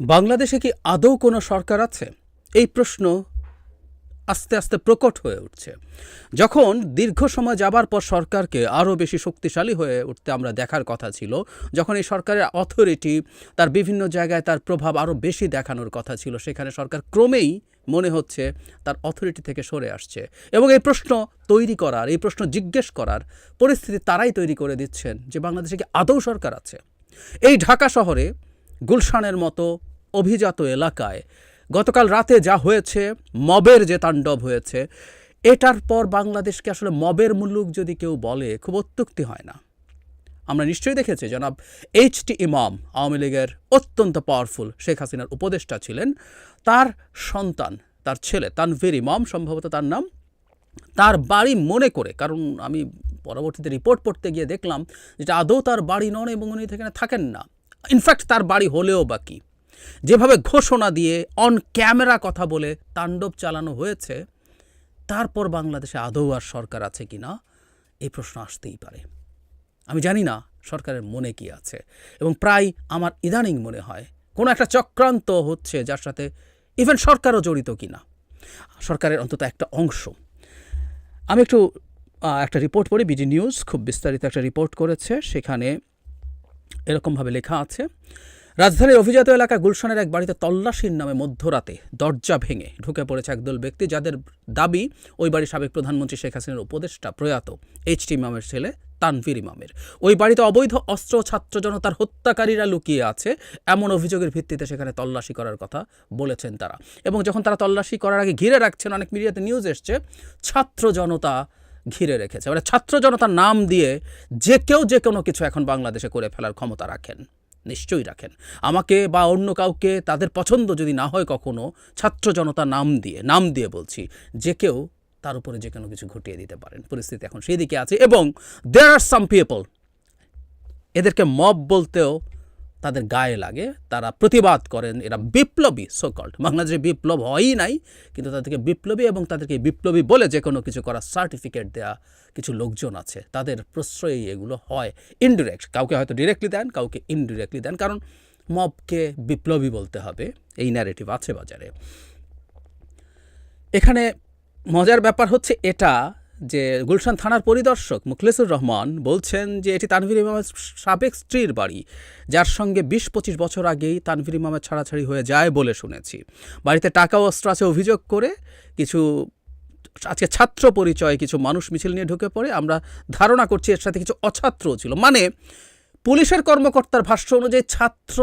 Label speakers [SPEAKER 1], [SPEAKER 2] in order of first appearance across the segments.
[SPEAKER 1] বাংলাদেশে কি আদৌ কোনো সরকার আছে? এই প্রশ্ন আস্তে আস্তে প্রকট হয়ে উঠছে। যখন দীর্ঘ সময় যাবার পর সরকারকে আরও বেশি শক্তিশালী হয়ে উঠতে আমরা দেখার কথা ছিল, যখন এই সরকারের অথরিটি তার বিভিন্ন জায়গায় তার প্রভাব আরও বেশি দেখানোর কথা ছিল, সেখানে সরকার ক্রমেই মনে হচ্ছে তার অথরিটি থেকে সরে আসছে। এবং এই প্রশ্ন তৈরি করার, এই প্রশ্ন জিজ্ঞেস করার পরিস্থিতি তারাই তৈরি করে দিচ্ছেন যে বাংলাদেশে কি আদৌ সরকার আছে। এই ঢাকা শহরে গুলশানের মতো অভিজাত এলাকায় গতকাল রাতে যা হয়েছে, মবের যে তাণ্ডব হয়েছে, এটার পর বাংলাদেশকে আসলে মবের মুলুক যদি কেউ বলে খুব অত্যুক্তি হয় না। আমরা নিশ্চয়ই দেখেছি জনাব এইচ.টি. ইমাম আওয়ামী লীগের অত্যন্ত পাওয়ারফুল শেখ হাসিনার উপদেষ্টা ছিলেন। তার সন্তান, তার ছেলে তানভীর ইমাম সম্ভবত তার নাম, তার বাড়ি মনে করে, কারণ আমি পরবর্তীতে রিপোর্ট পড়তে গিয়ে দেখলাম যেটা আদৌ তার বাড়ি নন এবং উনি এখানে থাকেন না। ইনফ্যাক্ট তার বাড়ি হলেও বা কি, যেভাবে ঘোষণা দিয়ে অন ক্যামেরা কথা বলে তাণ্ডব চালানো হয়েছে, তারপর বাংলাদেশে আদৌ আর সরকার আছে কি না এই প্রশ্ন আসতেই পারে। আমি জানি না সরকারের মনে কি আছে, এবং প্রায় আমার ইদানিং মনে হয় কোনো একটা চক্রান্ত হচ্ছে যার সাথে ইভেন সরকারও জড়িত কি না, সরকারের অন্তত একটা অংশ। আমি একটা রিপোর্ট পড়ি, বিডি নিউজ খুব বিস্তারিত একটা রিপোর্ট করেছে। সেখানে এরকমভাবে লেখা আছে, রাজধানীর অভিজাত এলাকা গুলশানের এক বাড়িতে তল্লাশির নামে মধ্যরাতে দরজা ভেঙে ঢুকে পড়েছে একদল ব্যক্তি, যাদের দাবি ওই বাড়ির সাবেক প্রধানমন্ত্রী শেখ হাসিনার উপদেষ্টা প্রয়াত এইচ.টি. ইমামের ছেলে তানভীর ইমামের। ওই বাড়িতে অবৈধ অস্ত্র ছাত্র জনতার হত্যাকারীরা লুকিয়ে আছে এমন অভিযোগের ভিত্তিতে সেখানে তল্লাশি করার কথা বলেছেন তারা। এবং যখন তারা তল্লাশি করার আগে ঘিরে রাখছেন, অনেক মিডিয়াতে নিউজ এসছে ছাত্র জনতা ঘিরে রেখেছে। মানে ছাত্র জনতার নাম দিয়ে যে কেউ যে কোনো কিছু এখন বাংলাদেশে করে ফেলার ক্ষমতা রাখেন, নিশ্চয়ই রাখেন। আমাকে বা অন্য কাউকে তাদের পছন্দ যদি না হয় কখনো, ছাত্র জনতা নাম দিয়ে বলছি, যে কেউ তার উপরে যে কোনো কিছু ঘটিয়ে দিতে পারেন। পরিস্থিতি এখন সেই দিকে আছে। এবং দেয়ার আর সাম পিপল, এদেরকে মব বলতেও তাদের গায়ে লাগে, তারা প্রতিবাদ করেন, এরা বিপ্লবী সোকল্ড। বাংলাদেশে বিপ্লব হয়ই নাই, কিন্তু তাদেরকে বিপ্লবী এবং তাদেরকে বিপ্লবী বলে যে কোনো কিছু করার সার্টিফিকেট দেয়া কিছু লোকজন আছে, তাদের প্রশ্রয়ই এগুলো হয়। ইনডিরেক্ট, কাউকে হয়তো ডিরেক্টলি দেন, কাউকে ইনডিরেক্টলি দেন, কারণ মবকে বিপ্লবী বলতে হবে, এই ন্যারেটিভ আছে বাজারে। এখানে মজার ব্যাপার হচ্ছে এটা যে গুলশান থানার পরিদর্শক মুখলেসুর রহমান বলছেন যে এটি তানভীর ইমামের সাবেক স্ত্রীর বাড়ি, যার সঙ্গে ২০-২৫ বছর আগেই তানভীর ইমামের ছাড়াছাড়ি হয়ে যায় বলে শুনেছি। বাড়িতে টাকা অস্ত্র আছে অভিযোগ করে আজকে ছাত্র পরিচয়ে কিছু মানুষ মিছিল নিয়ে ঢুকে পড়ে। আমরা ধারণা করছি এর সাথে কিছু অছাত্রও ছিল। মানে পুলিশের কর্মকর্তার ভাষ্য অনুযায়ী ছাত্র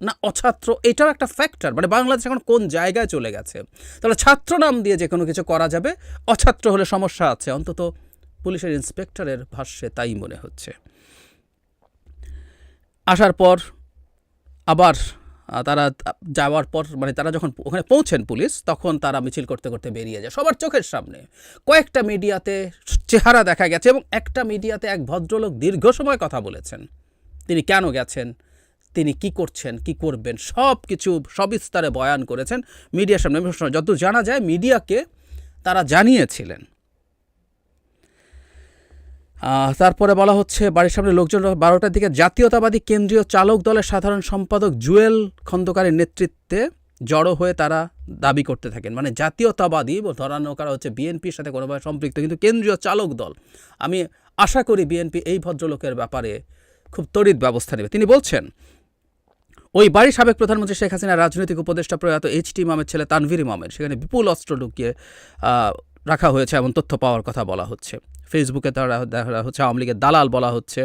[SPEAKER 1] না অছাত্র এটাও একটা ফ্যাক্টর। মানে বাংলাদেশ এখন কোন জায়গায় চলে গেছে। তাহলে ছাত্র নাম দিয়ে যে কোনো কিছু করা যাবে, অছাত্র হলে সমস্যা আছে, অন্তত পুলিশের ইন্সপেক্টরের ভাষ্যে তাই মনে হচ্ছে। আসার পর আবার তারা যাওয়ার পর, মানে তারা যখন ওখানে পৌঁছেন পুলিশ, তখন তারা মিছিল করতে করতে বেরিয়ে যায় সবার চোখের সামনে। কয়েকটা মিডিয়াতে চেহারা দেখা গেছে, এবং একটা মিডিয়াতে এক ভদ্রলোক দীর্ঘ সময় কথা বলেছেন। তিনি কেন গেছেন, তিনি কি করছেন, কি করবেন, সব কিছু সবিস্তারে বয়ান করেছেন মিডিয়ার সামনে। যত জানা যায় মিডিয়াকে তারা জানিয়েছিলেন। তারপরে বলা হচ্ছে বাড়ির সামনে লোকজন 12টার দিকে জাতীয়তাবাদী কেন্দ্রীয় চালক দলের সাধারণ সম্পাদক জুয়েল খন্দকারের নেতৃত্বে জড়ো হয়ে তারা দাবি করতে থাকেন। মানে জাতীয়তাবাদী ধরানো করা হচ্ছে বিএনপির সাথে কোনোভাবে সম্পৃক্ত, কিন্তু কেন্দ্রীয় চালক দল। আমি আশা করি বিএনপি এই ভদ্রলোকের ব্যাপারে খুব তড়িৎ ব্যবস্থা নেবে। তিনি বলছেন, ওই বাড়ির সাবেক প্রধানমন্ত্রী শেখ হাসিনার রাজনৈতিক উপদেষ্টা প্রয়াত এইচ.টি. ইমামের ছেলে তানভীর ইমামের সেখানে বিপুল অস্ত্র ঢুকিয়ে রাখা হয়েছে এমন তথ্য পাওয়ার কথা বলা হচ্ছে। ফেসবুকে তারা দেখা হচ্ছে আওয়ামী লীগের দালাল বলা হচ্ছে।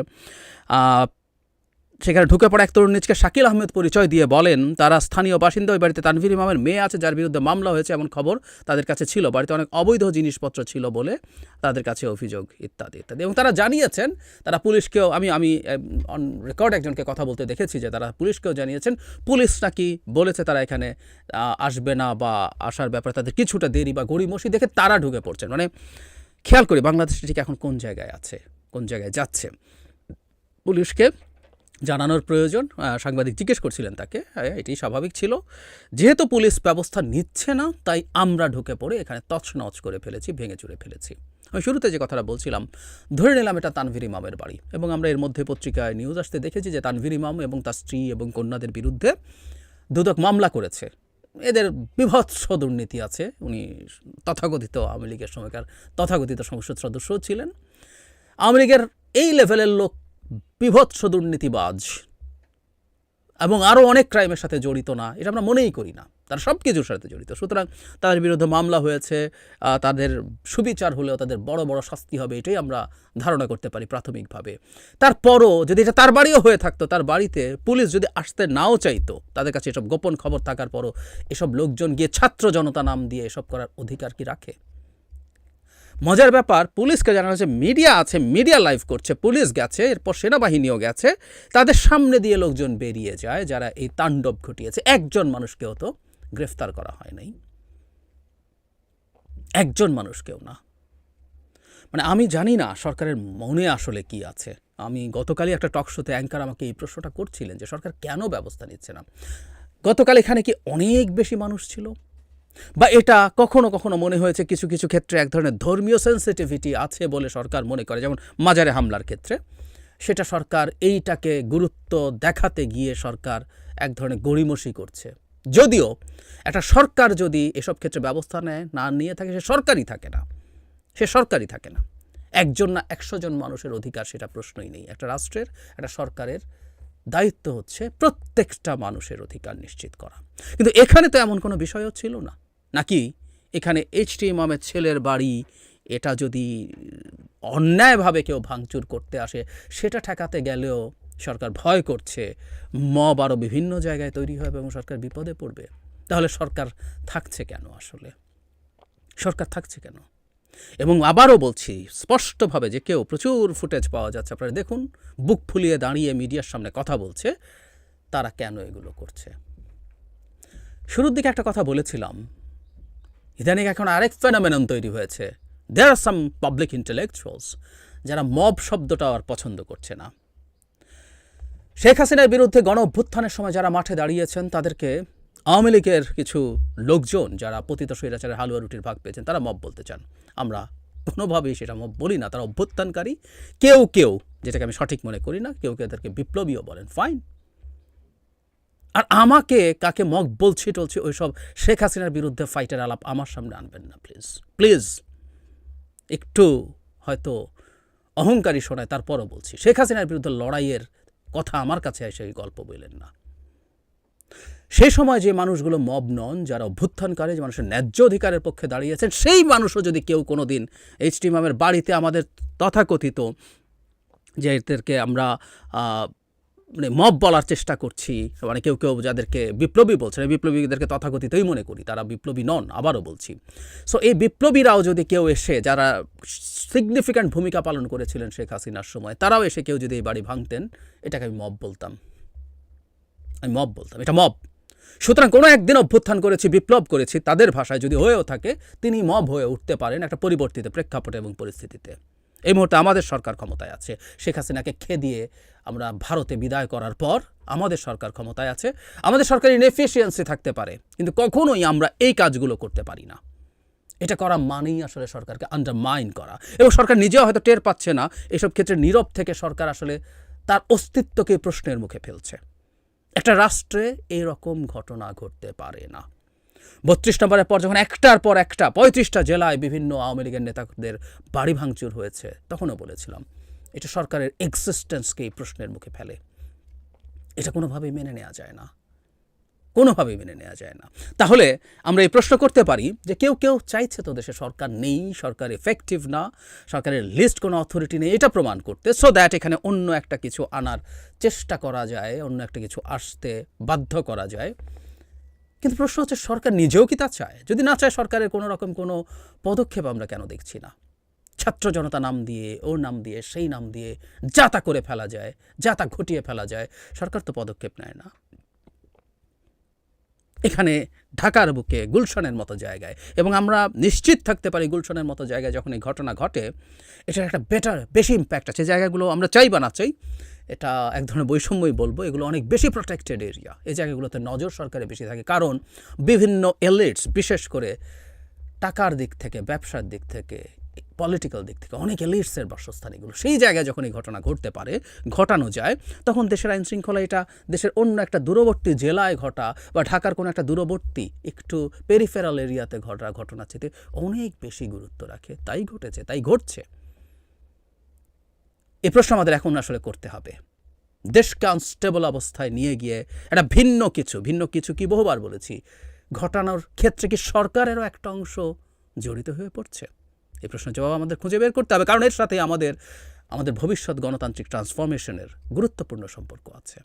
[SPEAKER 1] সেখানে ঢুকে পড়া এক তরুণ নিজকে শাকিল আহমেদ পরিচয় দিয়ে বলেন তারা স্থানীয় বাসিন্দা। ওই বাড়িতে তানভীর ইমামের মেয়ে আছে যার বিরুদ্ধে মামলা হয়েছে এমন খবর তাদের কাছে ছিল। বাড়িতে অনেক অবৈধ জিনিসপত্র ছিল বলে তাদের কাছে অভিযোগ, ইত্যাদি ইত্যাদি। এবং তারা জানিয়েছেন, তারা পুলিশকেও, আমি অন রেকর্ড একজনকে কথা বলতে দেখেছি যে তারা পুলিশকেও জানিয়েছেন। পুলিশ নাকি বলেছে তারা এখানে আসবে না, বা আসার ব্যাপারে তাদের কিছুটা দেরি বা গড়িমসি দেখে তারা ঢুকে পড়ছেন। মানে খেয়াল করি বাংলাদেশ ঠিক এখন কোন জায়গায় আছে, কোন জায়গায় যাচ্ছে। পুলিশকে জানানোর প্রয়োজন। সাংবাদিক জিজ্ঞেস করছিলেন তাকে, এটি স্বাভাবিক ছিল। যেহেতু পুলিশ ব্যবস্থা নিচ্ছে না, তাই আমরা ঢুকে পড়ে এখানে তছনছ করে ফেলেছি, ভেঙে চুরে ফেলেছি। আমি শুরুতে যে কথাটা বলছিলাম, ধরে নিলাম এটা তানভীর ইমামের বাড়ি, এবং আমরা এর মধ্যে পত্রিকায় নিউজ আসতে দেখেছি যে তানভীর ইমাম এবং তার স্ত্রী এবং কন্যাদের বিরুদ্ধে দুদক মামলা করেছে। এদের বীভৎস দুর্নীতি আছে। উনি তথাকথিত আওয়ামী লীগের সময়কার তথাকথিত সংসদ সদস্যও ছিলেন। আওয়ামী লীগের এই লেভেলের লোক বীভৎস দুর্নীতিবাজ এবং আরও অনেক ক্রাইমের সাথে জড়িত না, এটা আমরা মনেই করি না। তারা সব কিছুর সাথে জড়িত। সুতরাং তাদের বিরুদ্ধে মামলা হয়েছে, তাদের সুবিচার হলেও তাদের বড় বড় শাস্তি হবে, এটাই আমরা ধারণা করতে পারি প্রাথমিকভাবে। তারপরও যদি এটা তার বাড়িও হয়ে থাকতো, তার বাড়িতে পুলিশ যদি আসতে নাও চাইতো, তাদের কাছে এসব গোপন খবর থাকার পরও এসব লোকজন গিয়ে ছাত্র জনতা নাম দিয়ে এসব করার অধিকার কি রাখে? মজার ব্যাপার, পুলিশকে জানানো হচ্ছে মিডিয়া আছে, মিডিয়া লাইভ করছে, পুলিশ গেছে, এরপর সেনাবাহিনীও গেছে, তাদের সামনে দিয়ে লোকজন বেরিয়ে যায় যারা এই তাণ্ডব ঘটিয়েছে। একজন মানুষকেও তো গ্রেফতার করা হয় নাই, একজন মানুষকেও না। মানে আমি জানি না সরকারের মনে আসলে কি আছে। আমি গতকালই একটা টক শোতে অ্যাঙ্কার আমাকে এই প্রশ্নটা করছিলেন যে সরকার কেন ব্যবস্থা নিচ্ছে না। গতকাল এখানে কি অনেক বেশি মানুষ ছিল, বা এটা কখনো কখনো মনে হয়েছে কিছু কিছু ক্ষেত্রে এক ধরনের ধর্মীয় সেন্সিটিভিটি আছে বলে সরকার মনে করে, যেমন মাজারে হামলার ক্ষেত্রে সেটা সরকার এইটাকে গুরুত্ব দেখাতে গিয়ে সরকার এক ধরনের গড়িমসি করছে। যদিও একটা সরকার যদি এসব ক্ষেত্রে ব্যবস্থা নেয় না নিয়ে থাকে, সে সরকারই থাকে না, সে সরকারই থাকে না। একজন না 100 জন মানুষের অধিকার, সেটা প্রশ্নই নেই। একটা রাষ্ট্রের, একটা সরকারের দায়িত্ব হচ্ছে প্রত্যেকটা মানুষের অধিকার নিশ্চিত করা। কিন্তু এখানে তো এমন কোনো বিষয়ও ছিল না। নাকি এখানে এইচ.টি. ইমামের ছেলের বাড়ি, এটা যদি অন্যায়ভাবে কেউ ভাঙচুর করতে আসে, সেটা ঠেকাতে গেলেও সরকার ভয় করছে মব আরও বিভিন্ন জায়গায় তৈরি হবে এবং সরকার বিপদে পড়বে। তাহলে সরকার থাকছে কেন? আসলে সরকার থাকছে কেন? এবং আবারও বলছি স্পষ্টভাবে যে কেউ, প্রচুর ফুটেজ পাওয়া যাচ্ছে, আপনারা দেখুন, বুক ফুলিয়ে দাঁড়িয়ে মিডিয়ার সামনে কথা বলছে, তারা কেন এগুলো করছে। শুরুর দিকে একটা কথা বলেছিলাম, ইদানিং এখন আরেক ফেনোমেনন তৈরি হয়েছে। দেয়ার আর সাম পাবলিক ইন্টেলেকচুয়ালস যারা মব শব্দটা আর পছন্দ করছে না। শেখ হাসিনার বিরুদ্ধে গণ অভ্যুত্থানের সময় যারা মাঠে দাঁড়িয়েছেন, তাদেরকে আওয়ামী লীগের কিছু লোকজন যারা পতিত স্বৈরাচারের হালুয়া রুটির ভাগ পেয়েছেন, তারা মব বলতে চান। আমরা কোনোভাবেই সেটা মব বলি না, তারা অভ্যুত্থানকারী। কেউ কেউ, যেটাকে আমি সঠিক মনে করি না, কেউ কেউ এদেরকে বিপ্লবীও বলেন, ফাইন। আর আমাকে কাকে মগ বলছি টলছি ওইসব শেখ হাসিনার বিরুদ্ধে ফাইটের আলাপ আমার সামনে আনবেন না প্লিজ, প্লিজ। একটু হয়তো অহংকারী শোনায়, তারপরও বলছি, শেখ হাসিনার বিরুদ্ধে লড়াইয়ের কথা আমার কাছে এসে এই গল্প বললেন না। সেই সময় যে মানুষগুলো মব নন, যারা অভ্যুত্থানকারী, যে মানুষের ন্যায্য অধিকারের পক্ষে দাঁড়িয়েছেন, সেই মানুষও যদি কেউ কোনো দিন এইচ.টি. ইমামের বাড়িতে আমাদের তথাকথিত যে এদেরকে আমরা মানে মব বলার চেষ্টা করছি, মানে কেউ কেউ যাদেরকে বিপ্লবী বলছেন, এই বিপ্লবীদেরকে তথাকথিতই মনে করি, তারা বিপ্লবী নন, আবারও বলছি। সো এই বিপ্লবীরাও যদি কেউ এসে, যারা সিগনিফিক্যান্ট ভূমিকা পালন করেছিলেন শেখ হাসিনার সময়, তারাও এসে কেউ যদি এই বাড়ি ভাঙতেন, এটাকে আমি মব বলতাম, আমি মব বলতাম, এটা মব। সুতরাং কোনো একদিন অভ্যুত্থান করেছি, বিপ্লব করেছি, তাদের ভাষায় যদি হয়েও থাকে, তিনি মব হয়ে উঠতে পারেন একটা পরিবর্তিত প্রেক্ষাপটে এবং পরিস্থিতিতে। এই মুহূর্তে আমাদের সরকার ক্ষমতায় আছে। শেখ হাসিনাকে খেদিয়ে আমরা ভারতে বিদায় করার পর আমাদের সরকার ক্ষমতায় আছে। আমাদের সরকারি ইনএফিসিয়েন্সি থাকতে পারে, কিন্তু কখনোই আমরা এই কাজগুলো করতে পারি না। এটা করা মানেই আসলে সরকারকে আন্ডারমাইন করা, এবং সরকার নিজেও হয়তো টের পাচ্ছে না। এসব ক্ষেত্রে নীরব থেকে সরকার আসলে তার অস্তিত্বকে প্রশ্নের মুখে ফেলছে। একটা রাষ্ট্রে এইরকম ঘটনা ঘটতে পারে না। 32 নম্বরের পর যখন একটার পর একটা 35টা জেলায় বিভিন্ন আওয়ামী লীগের নেতাদের বাড়ি ভাঙচুর হয়েছে, তখনও বলেছিলাম এটা সরকারের এক্সিস্টেন্সকেই প্রশ্নের মুখে ফেলে। এটা কোনোভাবেই মেনে নেওয়া যায় না, কোনোভাবেই মেনে নেওয়া যায় না। তাহলে আমরা এই প্রশ্ন করতে পারি যে কেউ কেউ চাইছে তো দেশে সরকার নেই, সরকার এফেক্টিভ না, সরকারের লিস্ট কোনো অথরিটি নেই, এটা প্রমাণ করতে, সো দ্যাট এখানে অন্য একটা কিছু আনার চেষ্টা করা যায়, অন্য একটা কিছু আসতে বাধ্য করা যায়। কিন্তু প্রশ্ন হচ্ছে সরকার নিজেও কি তা চায়? যদি না চায়, সরকারের কোনো রকম কোনো পদক্ষেপ আমরা কেন দেখছি না? ছাত্র জনতা নাম দিয়ে, ওর নাম দিয়ে, সেই নাম দিয়ে যা তা করে ফেলা যায়, যা তা ঘটিয়ে ফেলা যায়, সরকার তো পদক্ষেপ নেয় না। এখানে ঢাকার বুকে গুলশানের মতো জায়গায়, এবং আমরা নিশ্চিত থাকতে পারি গুলশানের মতো জায়গায় যখন এই ঘটনা ঘটে, এটার একটা বেশি ইম্প্যাক্ট আছে। জায়গাগুলো আমরা চাই বা না চাই, এটা এক ধরনের বৈষম্যই বলবো, এগুলো অনেক বেশি প্রোটেক্টেড এরিয়া। এই জায়গাগুলোতে নজর সরকারের বেশি থাকে, কারণ বিভিন্ন এলিটস, বিশেষ করে টাকার দিক থেকে, ব্যবসার দিক থেকে, পলিটিক্যাল দিক থেকে অনেক এলিটসের বাসস্থান এগুলো, সেই জায়গায় যখন এই ঘটনা ঘটতে পারে, ঘটানো যায়, তখন দেশের আইন শৃঙ্খলা এটা দেশের অন্য একটা দূরবর্তী জেলায় ঘটা বা ঢাকার কোনো একটা দূরবর্তী একটু পেরিফেরাল এরিয়াতে ঘটা ঘটনার চেয়ে অনেক বেশি গুরুত্ব রাখে। তাই ঘটেছে, তাই ঘটছে। এই প্রশ্ন আমাদের এখন আসলে করতে হবে। দেশকে আনস্টেবল অবস্থায় নিয়ে গিয়ে একটা ভিন্ন কিছু কি বহুবার বলেছি, ঘটানোর ক্ষেত্রে কি সরকারেরও একটা অংশ জড়িত হয়ে পড়ছে? এই প্রশ্নের জবাব আমাদের খুঁজে বের করতে হবে, কারণ এর সাথে আমাদের ভবিষ্যৎ গণতান্ত্রিক ট্রান্সফরমেশনের গুরুত্বপূর্ণ সম্পর্ক আছে।